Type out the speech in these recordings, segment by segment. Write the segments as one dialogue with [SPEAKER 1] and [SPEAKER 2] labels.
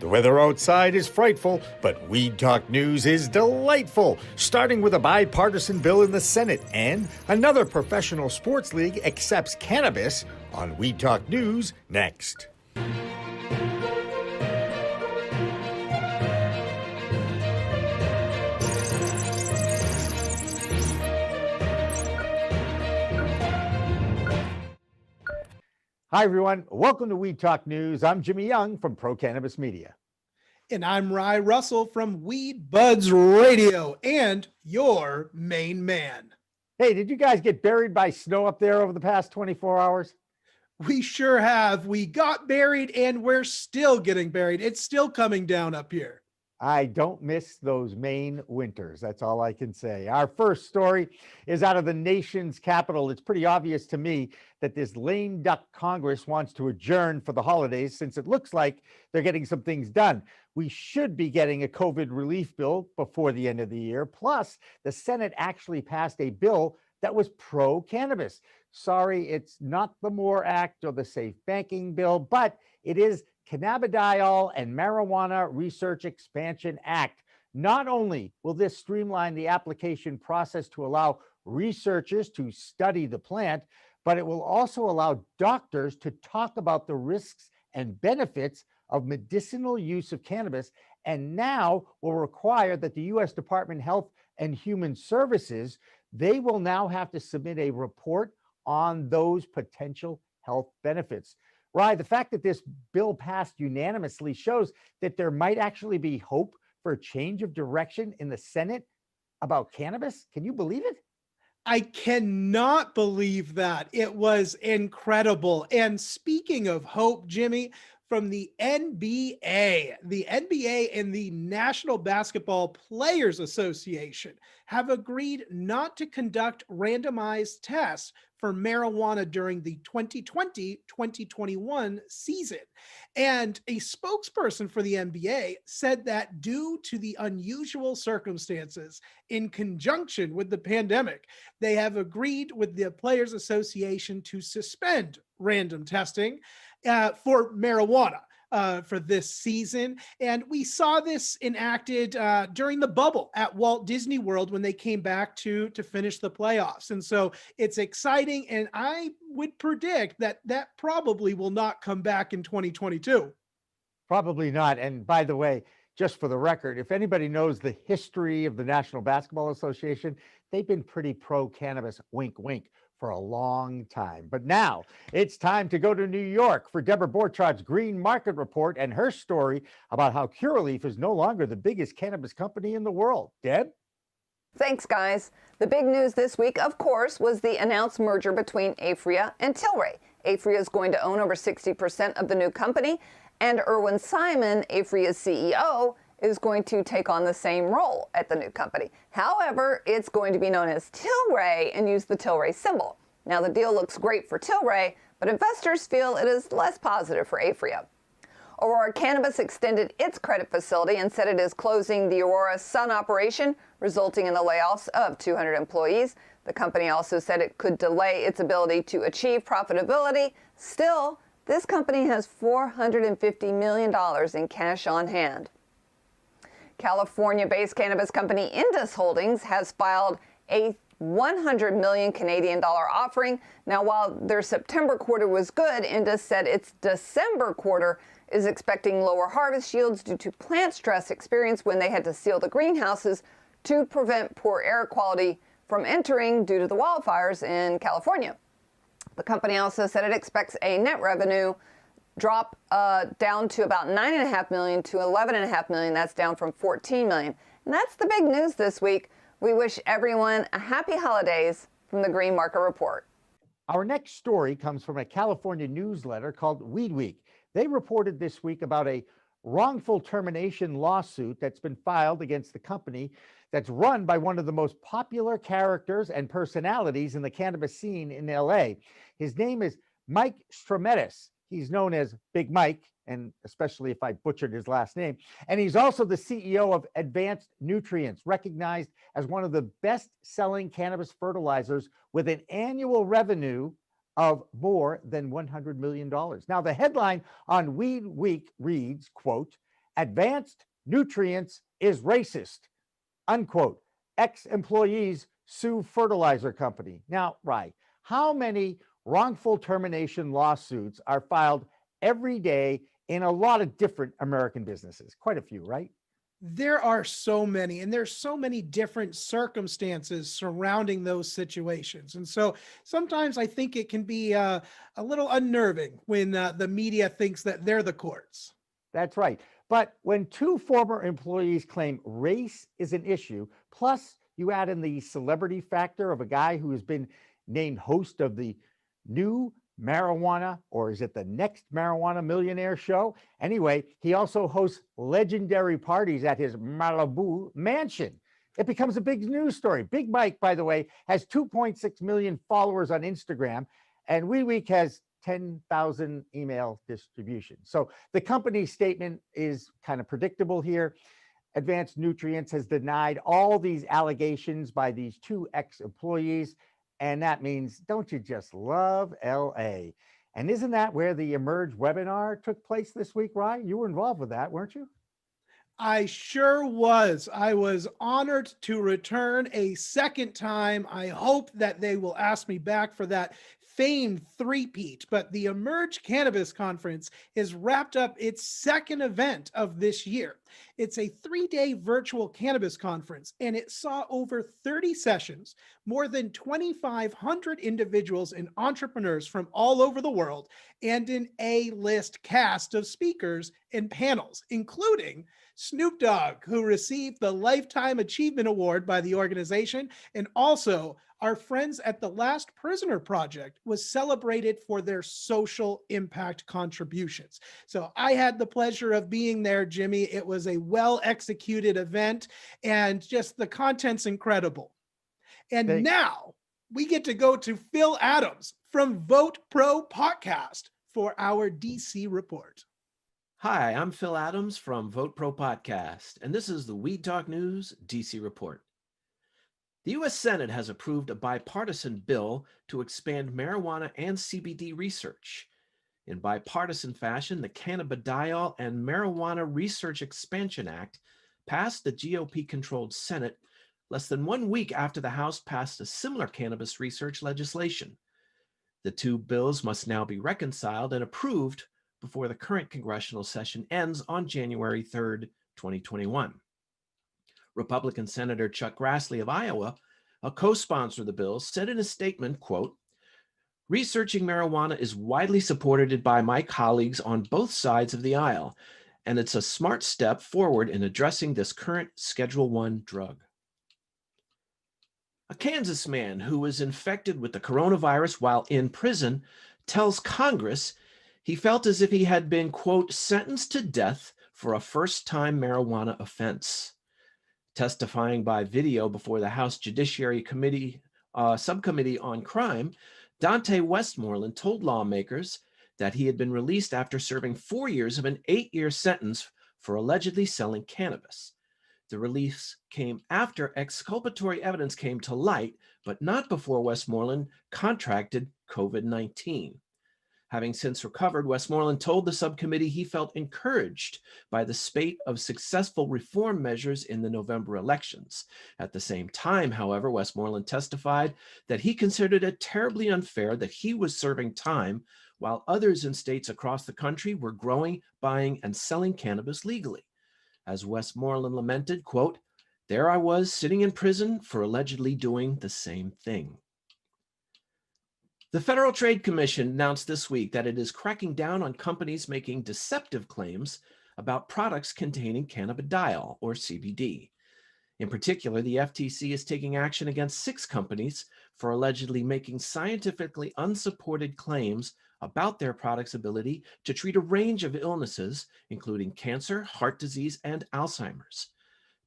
[SPEAKER 1] The weather outside is frightful, but Weed Talk News is delightful, starting with a bipartisan bill in the Senate and another professional sports league accepts cannabis on Weed Talk News next. Hi, everyone. Welcome to Weed Talk News. I'm Jimmy Young from Pro Cannabis Media.
[SPEAKER 2] And I'm Rye Russell from Weed Buds Radio and your main man.
[SPEAKER 1] Hey, did you guys get buried by snow up there over the past 24 hours?
[SPEAKER 2] We sure have. We got buried and we're still getting buried. It's still coming down up here.
[SPEAKER 1] I don't miss those Maine winters. That's all I can say. Our first story is out of the nation's capital. It's pretty obvious to me that this lame duck Congress wants to adjourn for the holidays since it looks like they're getting some things done. We should be getting a COVID relief bill before the end of the year. Plus, the Senate actually passed a bill that was pro-cannabis. Sorry, it's not the MORE Act or the Safe Banking Bill, but it is Cannabidiol and Marijuana Research Expansion Act. Not only will this streamline the application process to allow researchers to study the plant, but it will also allow doctors to talk about the risks and benefits of medicinal use of cannabis, and now will require that the U.S. Department of Health and Human Services, they will now have to submit a report on those potential health benefits. Rye, the fact that this bill passed unanimously shows that there might actually be hope for a change of direction in the Senate about cannabis. Can you believe it?
[SPEAKER 2] I cannot believe that. It was incredible. And speaking of hope, Jimmy, from the NBA and the National Basketball Players Association have agreed not to conduct randomized tests for marijuana during the 2020-2021 season. And a spokesperson for the NBA said that due to the unusual circumstances in conjunction with the pandemic, they have agreed with the Players Association to suspend random testing for marijuana for this season. And we saw this enacted during the bubble at Walt Disney World when they came back to finish the playoffs. And so it's exciting. And I would predict that that probably will not come back in 2022.
[SPEAKER 1] Probably not. And by the way, just for the record, if anybody knows the history of the National Basketball Association, they've been pretty pro-cannabis, wink, wink, for a long time. But now it's time to go to New York for Deborah Borchards' Green Market Report and her story about how Curaleaf is no longer the biggest cannabis company in the world. Deb?
[SPEAKER 3] Thanks, guys. The big news this week, of course, was the announced merger between Aphria and Tilray. Aphria is going to own over 60% of the new company, and Irwin Simon, Aphria's CEO, is going to take on the same role at the new company. However, it's going to be known as Tilray and use the Tilray symbol. Now, the deal looks great for Tilray, but investors feel it is less positive for Aphria. Aurora Cannabis extended its credit facility and said it is closing the Aurora Sun operation, resulting in the layoffs of 200 employees. The company also said it could delay its ability to achieve profitability. Still, this company has $450 million in cash on hand. California-based cannabis company Indus Holdings has filed a 100 million Canadian dollar offering. Now, while their September quarter was good, Indus said its December quarter is expecting lower harvest yields due to plant stress experienced when they had to seal the greenhouses to prevent poor air quality from entering due to the wildfires in California. The company also said it expects a net revenue drop down to about $9.5 million to $11.5 million. That's down from $14 million. And that's the big news this week. We wish everyone a happy holidays from the Green Market Report.
[SPEAKER 1] Our next story comes from a California newsletter called Weed Week. They reported this week about a wrongful termination lawsuit that's been filed against the company that's run by one of the most popular characters and personalities in the cannabis scene in LA. His name is Mike Strometis. He's known as Big Mike, and especially if I butchered his last name. And he's also the CEO of Advanced Nutrients, recognized as one of the best-selling cannabis fertilizers with an annual revenue of more than $100 million. Now, the headline on Weed Week reads, quote, Advanced Nutrients is racist, unquote. Ex-employees sue fertilizer company. Now, Rye, how many wrongful termination lawsuits are filed every day in a lot of different American businesses? Quite a few, right?
[SPEAKER 2] There are so many, and there's so many different circumstances surrounding those situations. And so sometimes I think it can be a little unnerving when the media thinks that they're the courts.
[SPEAKER 1] That's right. But when two former employees claim race is an issue, plus you add in the celebrity factor of a guy who has been named host of the new marijuana, or is it the next marijuana millionaire show? Anyway, he also hosts legendary parties at his Malibu mansion. It becomes a big news story. Big Mike, by the way, has 2.6 million followers on Instagram, and WeWeek has 10,000 email distribution. So the company's statement is kind of predictable here. Advanced Nutrients has denied all these allegations by these two ex-employees. And that means, don't you just love LA? And isn't that where the Emerge webinar took place this week, Rye? You were involved with that, weren't you?
[SPEAKER 2] I sure was. I was honored to return a second time. I hope that they will ask me back for that famed three-peat. But the Emerge Cannabis Conference is wrapped up its second event of this year. It's a 3-day virtual cannabis conference, and it saw over 30 sessions, more than 2,500 individuals and entrepreneurs from all over the world, and an A-list cast of speakers and panels, including Snoop Dogg, who received the Lifetime Achievement Award by the organization, and also our friends at the Last Prisoner Project was celebrated for their social impact contributions. So I had the pleasure of being there, Jimmy. It was a well-executed event, and just the content's incredible. And now we get to go to Phil Adams from Vote Pro Podcast for our DC report.
[SPEAKER 4] Hi, I'm Phil Adams from Vote Pro Podcast, and this is the Weed Talk News DC report. The U.S. Senate has approved a bipartisan bill to expand marijuana and CBD research. In bipartisan fashion, the Cannabidiol and Marijuana Research Expansion Act passed the GOP-controlled Senate less than 1 week after the House passed a similar cannabis research legislation. The two bills must now be reconciled and approved before the current congressional session ends on January 3rd, 2021. Republican Senator Chuck Grassley of Iowa, a co-sponsor of the bill, said in a statement, quote, "Researching marijuana is widely supported by my colleagues on both sides of the aisle, and it's a smart step forward in addressing this current Schedule I drug." A Kansas man who was infected with the coronavirus while in prison tells Congress he felt as if he had been, quote, "sentenced to death for a first-time marijuana offense." Testifying by video before the House Judiciary Committee Subcommittee on Crime, Dante Westmoreland told lawmakers that he had been released after serving 4 years of an 8-year sentence for allegedly selling cannabis. The release came after exculpatory evidence came to light, but not before Westmoreland contracted COVID-19. Having since recovered, Westmoreland told the subcommittee he felt encouraged by the spate of successful reform measures in the November elections. At the same time, however, Westmoreland testified that he considered it terribly unfair that he was serving time while others in states across the country were growing, buying, and selling cannabis legally. As Westmoreland lamented, quote, "There I was sitting in prison for allegedly doing the same thing." The Federal Trade Commission announced this week that it is cracking down on companies making deceptive claims about products containing cannabidiol, or CBD. In particular, the FTC is taking action against 6 companies for allegedly making scientifically unsupported claims about their product's ability to treat a range of illnesses, including cancer, heart disease, and Alzheimer's.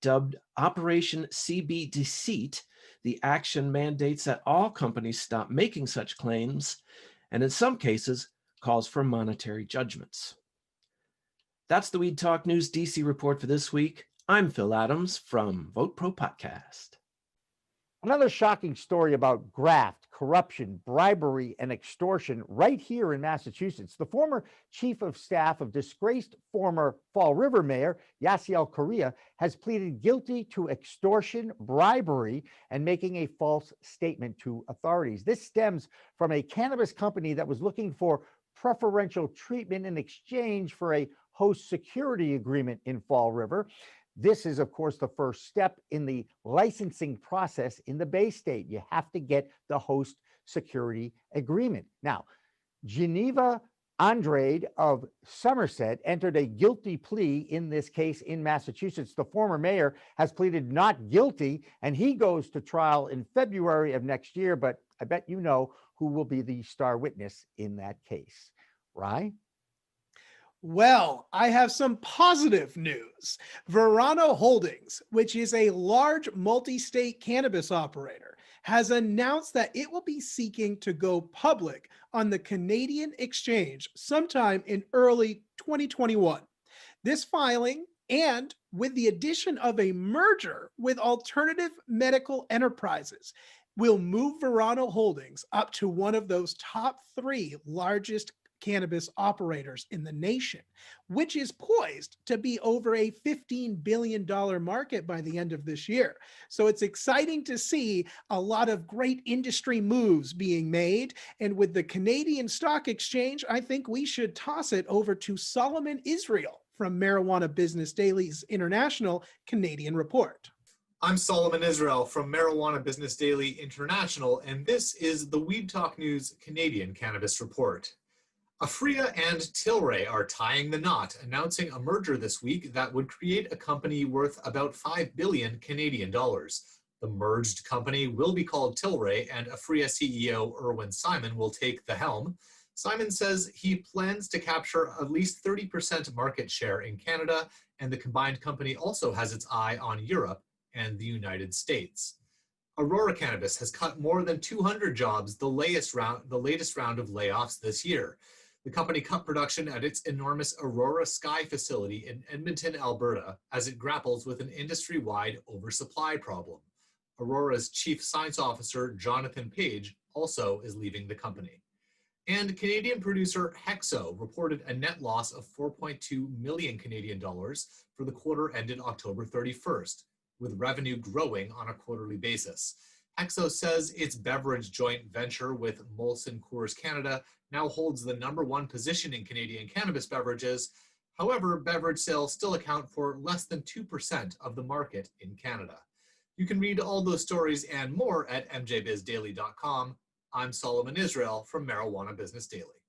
[SPEAKER 4] Dubbed Operation CB Deceit, the action mandates that all companies stop making such claims, and in some cases, calls for monetary judgments. That's the Weed Talk News DC report for this week. I'm Phil Adams from Vote Pro Podcast.
[SPEAKER 1] Another shocking story about graft corruption, bribery, and extortion right here in Massachusetts. The former chief of staff of disgraced former Fall River Mayor Yasiel Correa has pleaded guilty to extortion, bribery, and making a false statement to authorities. This stems from a cannabis company that was looking for preferential treatment in exchange for a host security agreement in Fall River. This is, of course, the first step in the licensing process in the Bay State. You have to get the host security agreement. Now, Geneva Andrade of Somerset entered a guilty plea in this case in Massachusetts. The former mayor has pleaded not guilty, and he goes to trial in February of next year. But I bet you know who will be the star witness in that case. Right?
[SPEAKER 2] Well, I have some positive news. Verano Holdings, which is a large multi-state cannabis operator, has announced that it will be seeking to go public on the Canadian exchange sometime in early 2021. This filing, and with the addition of a merger with Alternative Medical Enterprises, will move Verano Holdings up to one of those top 3 largest cannabis operators in the nation, which is poised to be over a $15 billion market by the end of this year. So it's exciting to see a lot of great industry moves being made. And with the Canadian Stock Exchange, I think we should toss it over to Solomon Israel from Marijuana Business Daily's International Canadian Report.
[SPEAKER 5] I'm Solomon Israel from Marijuana Business Daily International, and this is the Weed Talk News Canadian Cannabis Report. Aphria and Tilray are tying the knot, announcing a merger this week that would create a company worth about 5 billion Canadian dollars. The merged company will be called Tilray, and Aphria CEO Irwin Simon will take the helm. Simon says he plans to capture at least 30% market share in Canada, and the combined company also has its eye on Europe and the United States. Aurora Cannabis has cut more than 200 jobs the latest round of layoffs this year. The company cut production at its enormous Aurora Sky facility in Edmonton, Alberta, as it grapples with an industry-wide oversupply problem. Aurora's chief science officer, Jonathan Page, also is leaving the company. And Canadian producer Hexo reported a net loss of 4.2 million Canadian dollars for the quarter ended October 31st, with revenue growing on a quarterly basis. Hexo says its beverage joint venture with Molson Coors Canada now holds the #1 position in Canadian cannabis beverages. However, beverage sales still account for less than 2% of the market in Canada. You can read all those stories and more at mjbizdaily.com. I'm Solomon Israel from Marijuana Business Daily.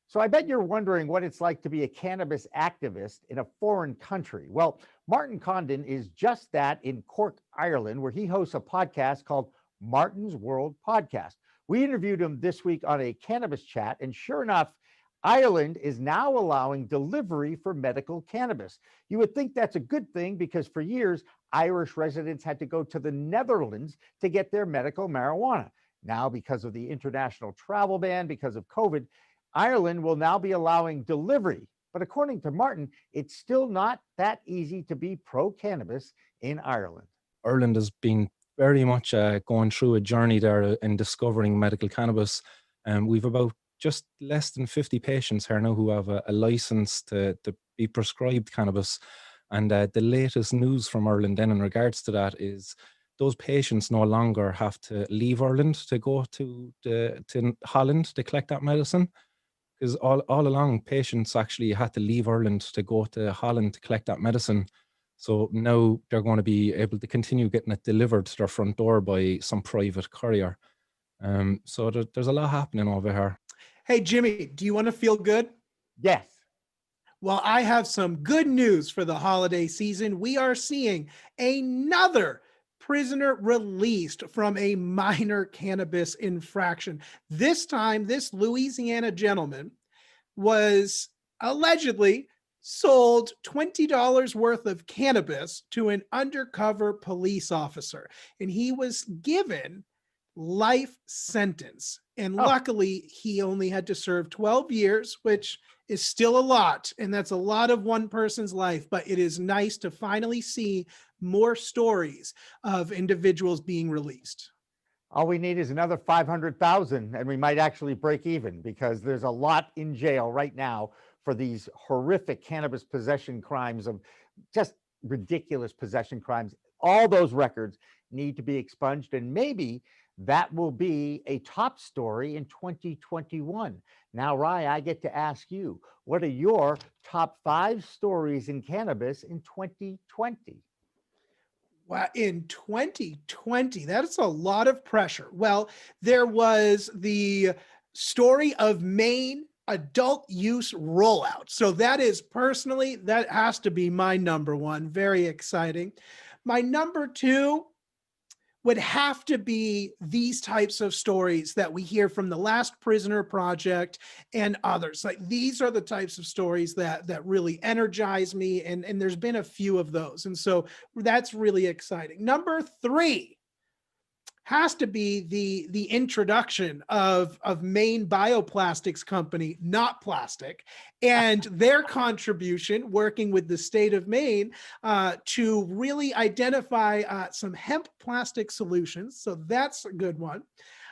[SPEAKER 1] So I bet you're wondering what it's like to be a cannabis activist in a foreign country. Well, Martin Condon is just that in Cork, Ireland, where he hosts a podcast called Martin's World Podcast. We interviewed him this week on a cannabis chat, and sure enough, Ireland is now allowing delivery for medical cannabis. You would think that's a good thing because for years, Irish residents had to go to the Netherlands to get their medical marijuana. Now, because of the international travel ban, because of COVID, Ireland will now be allowing delivery. But according to Martin, it's still not that easy to be pro-cannabis in Ireland.
[SPEAKER 6] Ireland has been very much going through a journey there in discovering medical cannabis. We've about just less than 50 patients here now who have a license to be prescribed cannabis. And the latest news from Ireland then in regards to that is those patients no longer have to leave Ireland to go to Holland to collect that medicine. Because all along, patients actually had to leave Ireland to go to Holland to collect that medicine. So now they're going to be able to continue getting it delivered to their front door by some private courier. So there's a lot happening over here.
[SPEAKER 2] Hey, Jimmy, do you want to feel good?
[SPEAKER 1] Yes.
[SPEAKER 2] Well, I have some good news for the holiday season. We are seeing another prisoner released from a minor cannabis infraction. This time, this Louisiana gentleman was allegedly sold $20 worth of cannabis to an undercover police officer, and he was given life sentence. And luckily, he only had to serve 12 years, which is still a lot, and that's a lot of one person's life, but it is nice to finally see more stories of individuals being released.
[SPEAKER 1] All we need is another 500,000 and we might actually break even, because there's a lot in jail right now for these horrific cannabis possession crimes, of just ridiculous possession crimes. All those records need to be expunged, and maybe that will be a top story in 2021. Now, Rye, I get to ask you, what are your top 5 stories in cannabis in 2020?
[SPEAKER 2] Wow, in 2020, that's a lot of pressure. Well, there was the story of Maine adult use rollout. So that is personally, that has to be my number one. Very exciting. My number 2 would have to be these types of stories that we hear from the Last Prisoner Project and others. Like, these are the types of stories that really energize me, and there's been a few of those, and so that's really exciting. Number 3 has to be the introduction of Maine Bioplastics Company, Not Plastic, and their contribution, working with the state of Maine, to really identify some hemp plastic solutions. So that's a good one.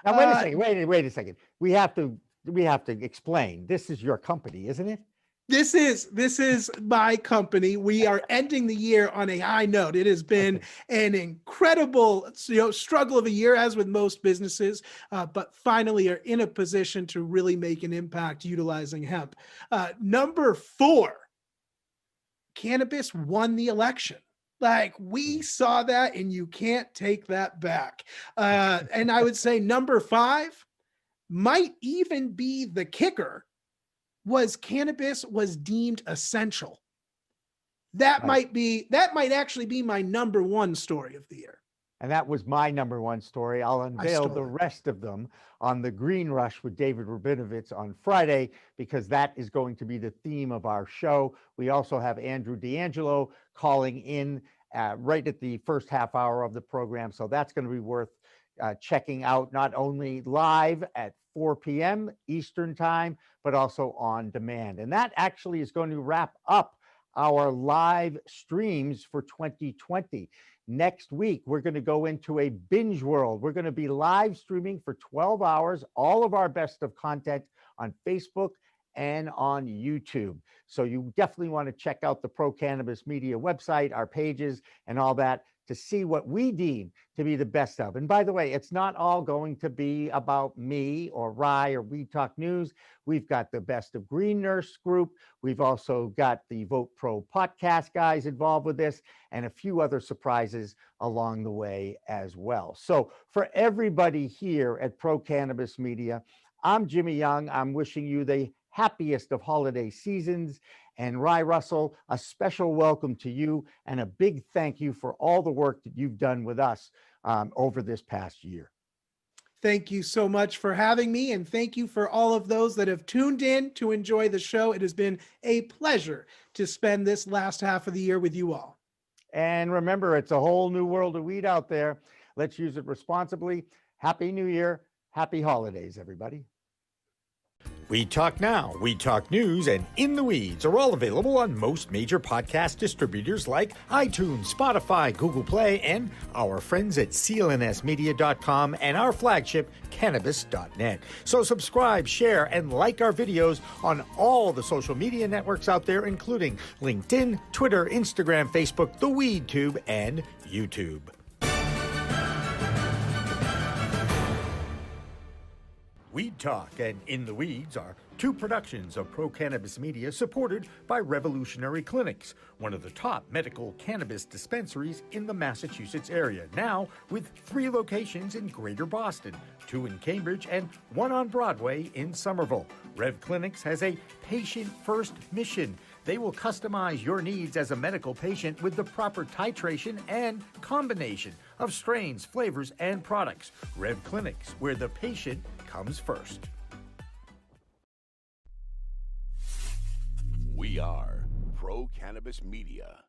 [SPEAKER 1] Now, wait a second. Wait a second. We have to explain. This is your company, isn't it?
[SPEAKER 2] This is my company. We are ending the year on a high note. It has been an incredible, struggle of a year, as with most businesses, but finally are in a position to really make an impact utilizing hemp. Number 4, cannabis won the election. Like, we saw that, and you can't take that back. And I would say number 5 might even be the kicker. Was cannabis was deemed essential. That might actually be my number 1 story of the year.
[SPEAKER 1] And that was my number 1 story. I'll unveil the rest of them on the Green Rush with David Rabinovitz on Friday, because that is going to be the theme of our show. We also have Andrew D'Angelo calling in right at the first half hour of the program. So that's going to be worth checking out, not only live at 4 p.m. Eastern time, but also on demand. And that actually is going to wrap up our live streams for 2020. Next week, we're going to go into a binge world. We're going to be live streaming for 12 hours, all of our best of content on Facebook and on YouTube. So you definitely want to check out the Pro Cannabis Media website, our pages, and all that, to see what we deem to be the best of. And by the way, it's not all going to be about me or Rye or Weed Talk News. We've got the Best of Green Nurse group. We've also got the Vote Pro podcast guys involved with this, and a few other surprises along the way as well. So for everybody here at Pro Cannabis Media, I'm Jimmy Young. I'm wishing you the happiest of holiday seasons. And Rye Russell, a special welcome to you, and a big thank you for all the work that you've done with us over this past year.
[SPEAKER 2] Thank you so much for having me, and thank you for all of those that have tuned in to enjoy the show. It has been a pleasure to spend this last half of the year with you all.
[SPEAKER 1] And remember, it's a whole new world of weed out there. Let's use it responsibly. Happy New Year. Happy holidays, everybody.
[SPEAKER 7] Weed Talk Now, Weed Talk News, and In the Weeds are all available on most major podcast distributors like iTunes, Spotify, Google Play, and our friends at clnsmedia.com and our flagship, cannabis.net. So subscribe, share, and like our videos on all the social media networks out there, including LinkedIn, Twitter, Instagram, Facebook, the WeedTube, and YouTube. Weed Talk and In the Weeds are 2 productions of Pro Cannabis Media, supported by Revolutionary Clinics, one of the top medical cannabis dispensaries in the Massachusetts area, now with 3 locations in Greater Boston, 2 in Cambridge, and 1 on Broadway in Somerville. Rev Clinics has a patient-first mission. They will customize your needs as a medical patient with the proper titration and combination of strains, flavors, and products. Rev Clinics, where the patient comes first.
[SPEAKER 8] We are Pro Cannabis Media.